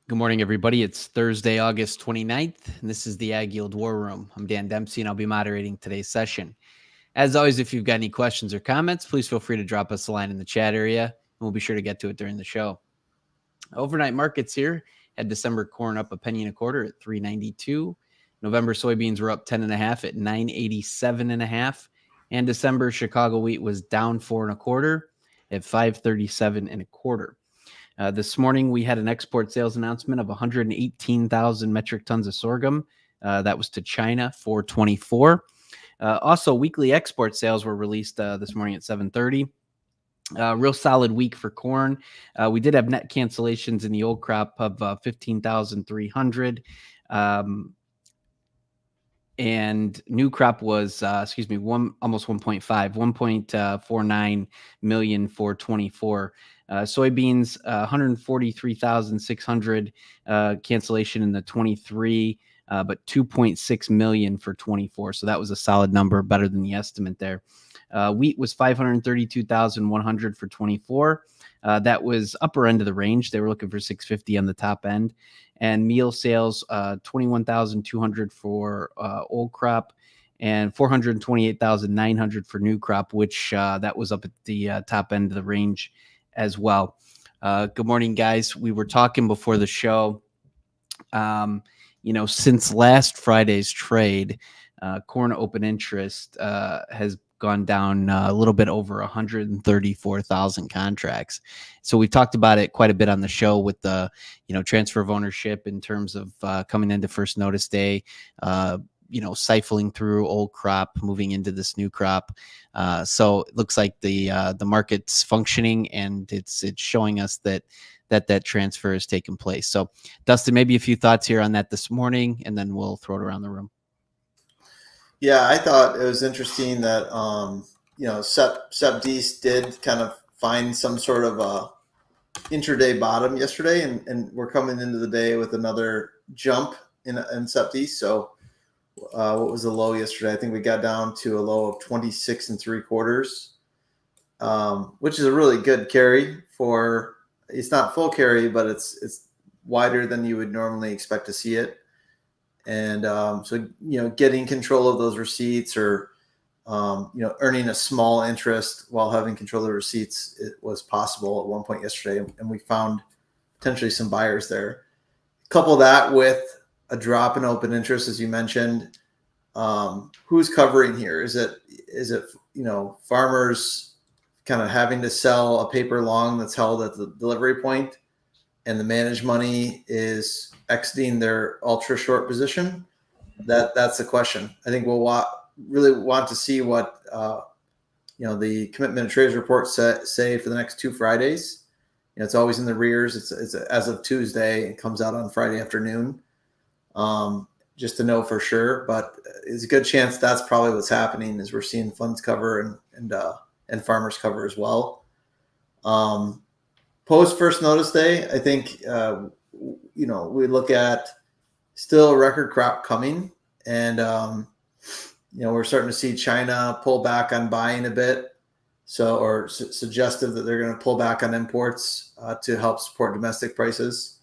Good morning, everybody. It's Thursday, August 29th, and this is the AgYield War Room. I'm Dan Dempsey, and I'll be moderating today's session. As always, if you've got any questions or comments, please feel free to drop us a line in the chat area, and we'll be sure to get to it during the show. Overnight markets here had December corn up a penny and a quarter at 392. November soybeans were up 10 and a half at 987 and a half, and December Chicago wheat was down 4 and a quarter at 537 and a quarter. This morning, we had an export sales announcement of 118,000 metric tons of sorghum. That was to China for 24. Also, weekly export sales were released this morning at 7:30. Real solid week for corn. We did have net cancellations in the old crop of 15,300. And new crop was, almost 1.5, 1.49 million for 24. Soybeans, 143,600 cancellation in the 23, but 2.6 million for 24. So that was a solid number, better than the estimate there. Wheat was 532,100 for 24. That was upper end of the range. They were looking for 650 on the top end. And meal sales, 21,200 for old crop and 428,900 for new crop, which that was up at the top end of the range as well. Good morning, guys. We were talking before the show. Since last Friday's trade, corn open interest has gone down a little bit over 134,000 contracts. So we've talked about it quite a bit on the show with the, transfer of ownership in terms of coming into first notice day, siphoning through old crop, moving into this new crop. So it looks like the market's functioning, and it's showing us that transfer has taken place. So Dustin, maybe a few thoughts here on that this morning, and then we'll throw it around the room. Yeah, I thought it was interesting that Sep-Dec did kind of find some sort of a intraday bottom yesterday, and we're coming into the day with another jump in Sep-Dec. So what was the low yesterday? I think we got down to a low of 26 3/4, which is a really good carry for. It's not full carry, but it's wider than you would normally expect to see it. And so, getting control of those receipts, or, earning a small interest while having control of the receipts, it was possible at one point yesterday. And we found potentially some buyers there. Couple that with a drop in open interest, as you mentioned. Who's covering here? Is it farmers kind of having to sell a paper long that's held at the delivery point, and the managed money is exiting their ultra short position? That's the question. I think we'll really want to see what the commitment of traders report say for the next 2 Fridays. It's always in the rears. It's as of Tuesday. It comes out on Friday afternoon, just to know for sure. But it's a good chance that's probably what's happening, is we're seeing funds cover and farmers cover as well. Post first notice day, I think we look at still a record crop coming, and we're starting to see China pull back on buying a bit, or suggestive that they're going to pull back on imports to help support domestic prices.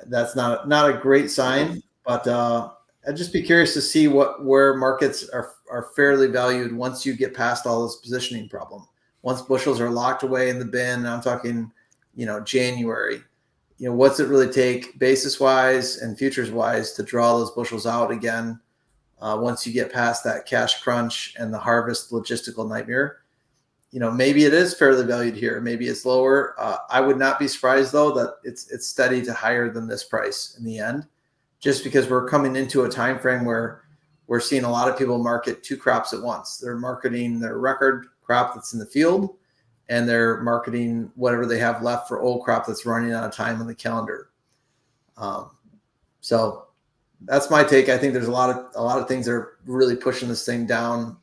That's not a great sign, but I'd just be curious to see where markets are fairly valued once you get past all this positioning problem. Once bushels are locked away in the bin, I'm talking January, what's it really take basis wise and futures wise to draw those bushels out again once you get past that cash crunch and the harvest logistical nightmare? Maybe it is fairly valued here. Maybe it's lower. I would not be surprised, though, that it's steady to higher than this price in the end, just because we're coming into a time frame where we're seeing a lot of people market 2 crops at once. They're marketing their record crop that's in the field, and they're marketing whatever they have left for old crop that's running out of time on the calendar. So that's my take. I think there's a lot of things that are really pushing this thing down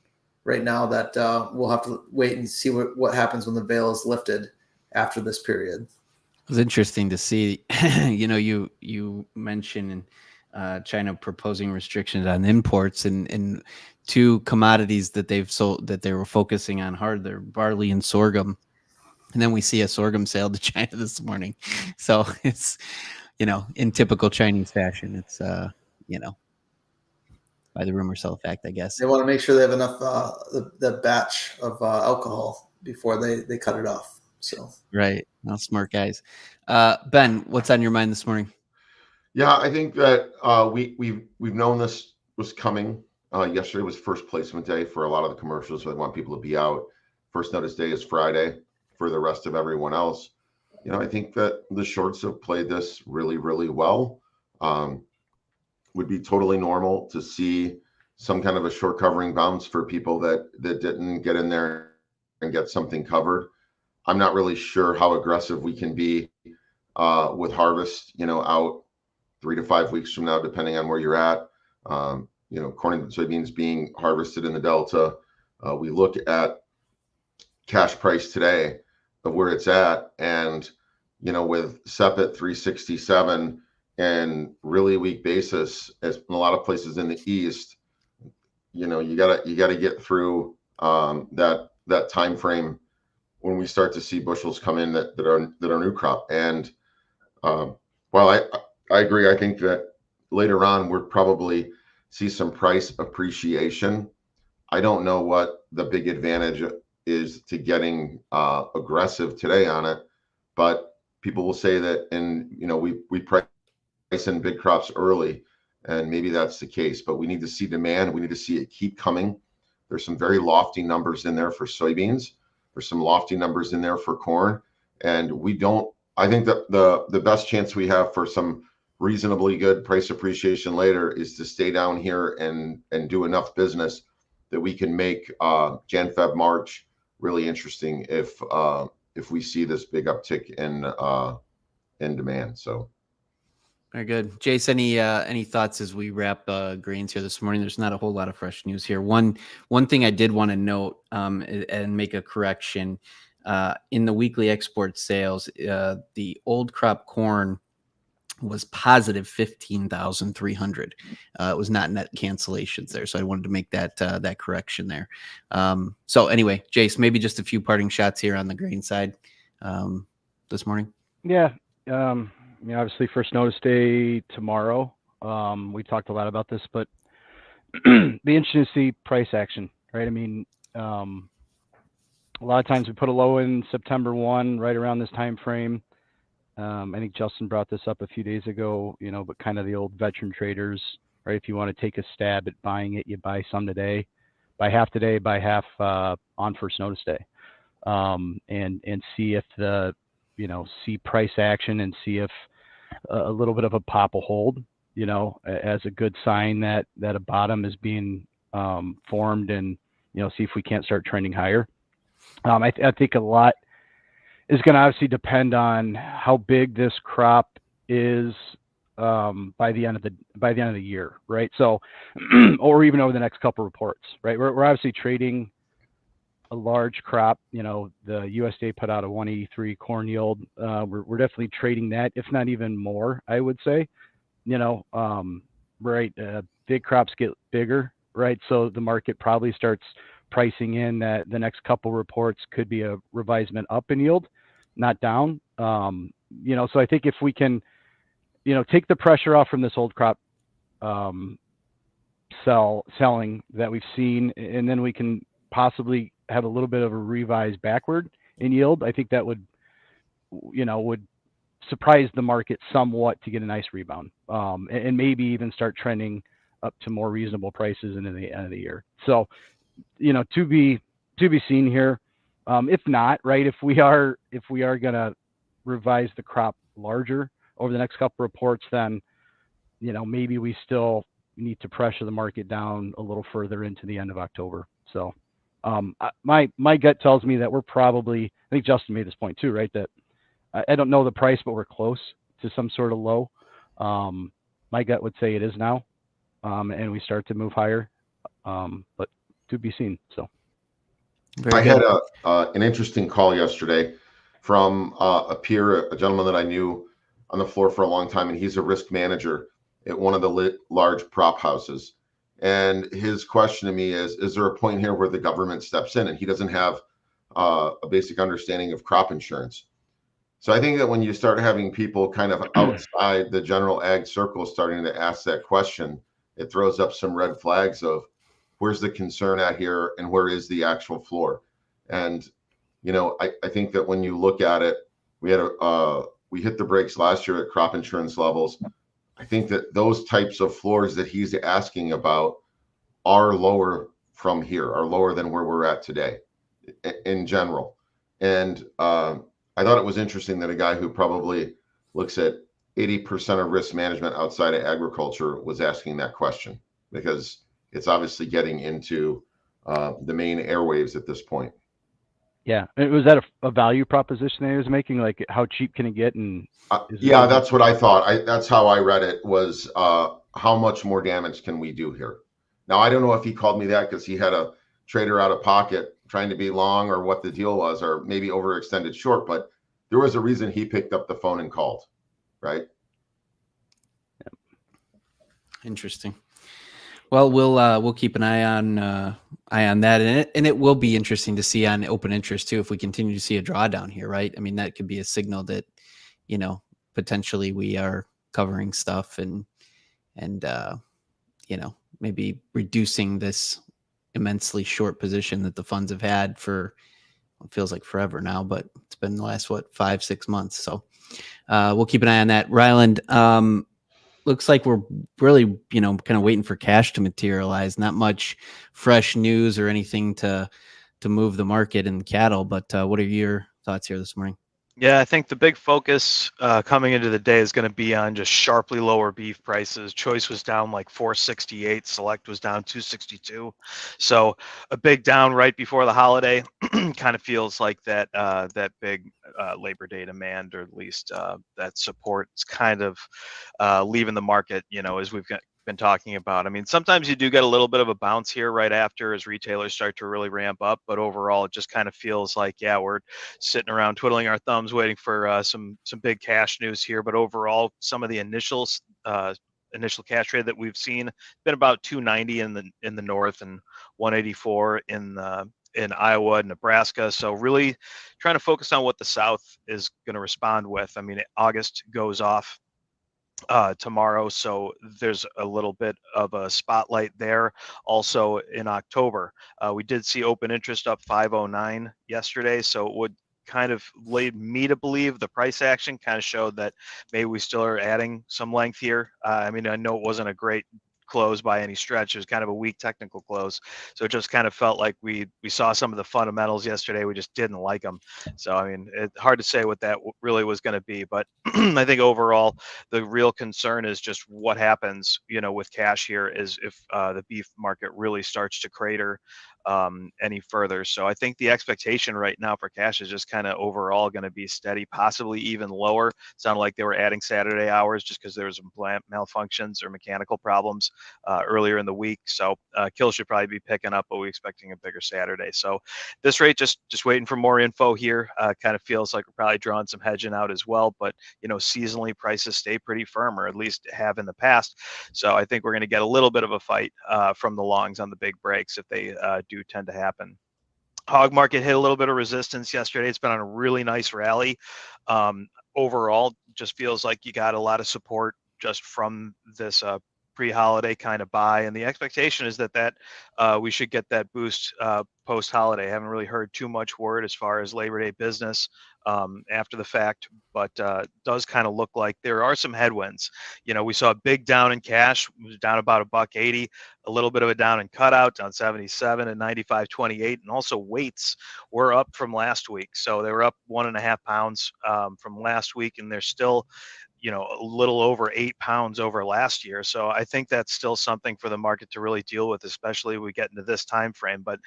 right now that we'll have to wait and see what happens when the veil is lifted after this period. It was interesting to see, you mentioned China proposing restrictions on imports, and 2 commodities that they've sold that they were focusing on hard, they're barley and sorghum. And then we see a sorghum sale to China this morning. So it's, in typical Chinese fashion. It's by the rumor sell fact, I guess. They want to make sure they have enough the batch of alcohol before they cut it off. So Right. Well, smart guys. Ben, what's on your mind this morning? Yeah, I think that we've known this was coming. Yesterday was first placement day for a lot of the commercials, so they want people to be out. First notice day is Friday for the rest of everyone else. I think that the shorts have played this really, really well. Would be totally normal to see some kind of a short covering bounce for people that didn't get in there and get something covered. I'm not really sure how aggressive we can be with harvest, out 3 to 5 weeks from now, depending on where you're at. Corn and soybeans being harvested in the Delta. We look at cash price today of where it's at, and with Sep at 367 and really weak basis, as in a lot of places in the East, you gotta get through that time frame when we start to see bushels come in that are new crop. And while I agree, I think that later on we'll probably see some price appreciation. I don't know what the big advantage is to getting aggressive today on it, but people will say that, and we price in big crops early, and maybe that's the case, but we need to see demand. We need to see it keep coming. There's some very lofty numbers in there for soybeans. There's some lofty numbers in there for corn, and I think that the best chance we have for some reasonably good price appreciation later is to stay down here and do enough business that we can make Jan, Feb, March really interesting if we see this big uptick in demand. So very good. Jace, any thoughts as we wrap grains here this morning? There's not a whole lot of fresh news here. One thing I did want to note and make a correction. In the weekly export sales, the old crop corn was positive 15,300. It was not net cancellations there. So I wanted to make that correction there. So anyway, Jace, maybe just a few parting shots here on the grain side this morning. Yeah. Obviously first notice day tomorrow. We talked a lot about this, but be interesting to see price action, right? I mean, a lot of times we put a low in September 1, right around this time frame. I think Justin brought this up a few days ago, but kind of the old veteran traders, right? If you want to take a stab at buying it, you buy some today, buy half today, buy half on first notice day, and see if see price action and see if a little bit of a pop will hold, as a good sign that a bottom is being formed, and see if we can't start trending higher. I think a lot is going to obviously depend on how big this crop is by the end of the year, right? So, or even over the next couple reports, right? We're obviously trading a large crop. The USDA put out a 183 corn yield. We're definitely trading that, if not even more, I would say. Right? Big crops get bigger, right? So the market probably starts pricing in that the next couple reports could be a revisement up in yield, not down. So I think if we can, take the pressure off from this old crop selling that we've seen, and then we can possibly have a little bit of a revise backward in yield, I think that would surprise the market somewhat to get a nice rebound, and maybe even start trending up to more reasonable prices into the end of the year. So, to be seen here. If not, right, if we are going to revise the crop larger over the next couple reports, then, maybe we still need to pressure the market down a little further into the end of October. So my gut tells me that we're probably, I think Justin made this point too, right? That I don't know the price, but we're close to some sort of low. My gut would say it is now, and we start to move higher, but to be seen. So. I had an interesting call yesterday from a peer, a gentleman that I knew on the floor for a long time, and he's a risk manager at one of the large prop houses. And his question to me is there a point here where the government steps in? And he doesn't have a basic understanding of crop insurance. So I think that when you start having people kind of outside the general ag circle starting to ask that question, it throws up some red flags of where's the concern at here and where is the actual floor. And, you know, I think that when you look at it, we hit the brakes last year at crop insurance levels. I think that those types of floors that he's asking about are lower from here, are lower than where we're at today in general. And I thought it was interesting that a guy who probably looks at 80% of risk management outside of agriculture was asking that question, because it's obviously getting into the main airwaves at this point. Yeah. And was that a value proposition that he was making? Like, how cheap can it get? And yeah, that's what I thought. That's how I read it, was how much more damage can we do here? Now, I don't know if he called me that because he had a trader out of pocket trying to be long, or what the deal was, or maybe overextended short, but there was a reason he picked up the phone and called, right? Interesting. Well, we'll keep an eye on that, and it will be interesting to see on open interest too if we continue to see a drawdown here, right? I mean, that could be a signal that, you know, potentially we are covering stuff and you know, maybe reducing this immensely short position that the funds have had for it feels like forever now, but it's been the last 5-6 months. So we'll keep an eye on that. Ryland, looks like we're really, you know, kind of waiting for cash to materialize. Not much fresh news or anything to move the market and cattle, but what are your thoughts here this morning? Yeah, I think the big focus coming into the day is going to be on just sharply lower beef prices. Choice was down like 468, Select was down 262. So a big down right before the holiday. Kind of feels like that big Labor Day demand, or at least that support, is kind of leaving the market, you know, as we've been talking about. I mean, sometimes you do get a little bit of a bounce here right after as retailers start to really ramp up, but overall it just kind of feels like, yeah, we're sitting around twiddling our thumbs waiting for some big cash news here. But overall, some of the initial cash trade that we've seen been about 290 in the north and 184 in Iowa and Nebraska. So really trying to focus on what the South is going to respond with. I mean, August goes off tomorrow, so there's a little bit of a spotlight there. Also in October, we did see open interest up 509 yesterday, so it would kind of lead me to believe the price action kind of showed that maybe we still are adding some length here. I mean, I know it wasn't a great close by any stretch. It was kind of a weak technical close, so it just kind of felt like we saw some of the fundamentals yesterday. We just didn't like them. So I mean, it's hard to say what that really was going to be, but I think overall the real concern is just what happens, you know, with cash here, is if the beef market really starts to crater any further. So I think the expectation right now for cash is just kind of overall going to be steady, possibly even lower. Sounded like they were adding Saturday hours just because there was some plant malfunctions or mechanical problems earlier in the week. So kill should probably be picking up, but we're expecting a bigger Saturday. So this rate, just waiting for more info here. Kind of feels like we're probably drawing some hedging out as well, but you know, seasonally prices stay pretty firm, or at least have in the past. So I think we're going to get a little bit of a fight from the longs on the big breaks if they do tend to happen. Hog market hit a little bit of resistance yesterday. It's been on a really nice rally. Overall, just feels like you got a lot of support just from this pre-holiday kind of buy, and the expectation is that we should get that boost post-holiday. I haven't really heard too much word as far as Labor Day business after the fact, but does kind of look like there are some headwinds. You know, we saw a big down in cash, it was down about $1.80, a little bit of a down in cutout, down 77 and 95.28, and also weights were up from last week, so they were up 1.5 pounds from last week, and they're still, you know, a little over 8 pounds over last year. So I think that's still something for the market to really deal with, especially when we get into this time frame. But,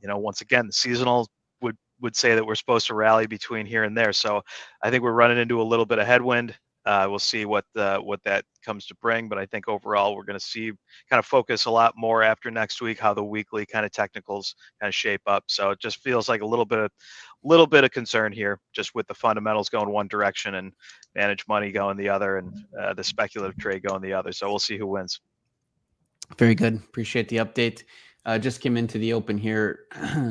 you know, once again, the seasonal would say that we're supposed to rally between here and there. So I think we're running into a little bit of headwind. We'll see what that comes to bring, but I think overall we're going to see kind of focus a lot more after next week how the weekly kind of technicals kind of shape up. So it just feels like a little bit of concern here, just with the fundamentals going one direction and managed money going the other, and the speculative trade going the other. So we'll see who wins. Very good. Appreciate the update. just came into the open here.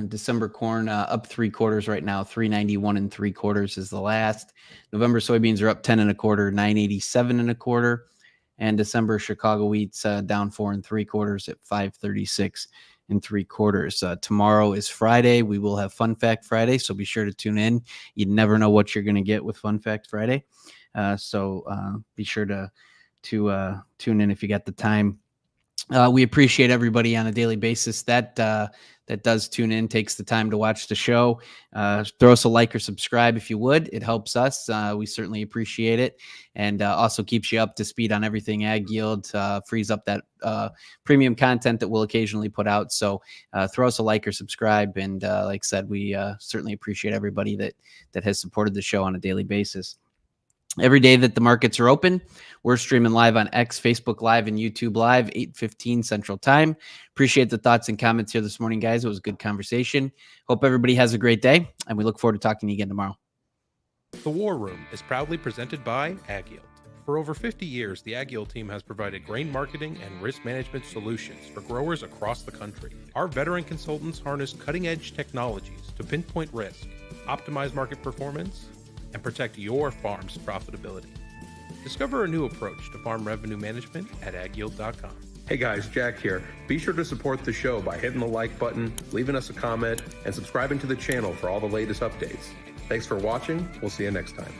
December corn up 3/4 right now. 391 3/4 is the last. November soybeans are up 10 1/4, 987 1/4. And December Chicago wheat's down 4 3/4 at 536 3/4. Tomorrow is Friday. We will have Fun Fact Friday, so be sure to tune in. You never know what you're going to get with Fun Fact Friday, so be sure to tune in if you got the time. We appreciate everybody on a daily basis that does tune in, takes the time to watch the show. Throw us a like or subscribe if you would. It helps us. We certainly appreciate it, and also keeps you up to speed on everything AgYield. Frees up that premium content that we'll occasionally put out. So throw us a like or subscribe, and like I said, we certainly appreciate everybody that has supported the show on a daily basis. Every day that the markets are open, we're streaming live on X, Facebook Live, and YouTube Live, 8:15 Central Time. Appreciate the thoughts and comments here this morning, guys. It was a good conversation. Hope everybody has a great day, and we look forward to talking to you again tomorrow. The War Room is proudly presented by AgYield. For over 50 years, the AgYield team has provided grain marketing and risk management solutions for growers across the country. Our veteran consultants harness cutting-edge technologies to pinpoint risk, optimize market performance, and protect your farm's profitability. Discover a new approach to farm revenue management at agyield.com. Hey guys, Jack here. Be sure to support the show by hitting the like button, leaving us a comment, and subscribing to the channel for all the latest updates. Thanks for watching. We'll see you next time.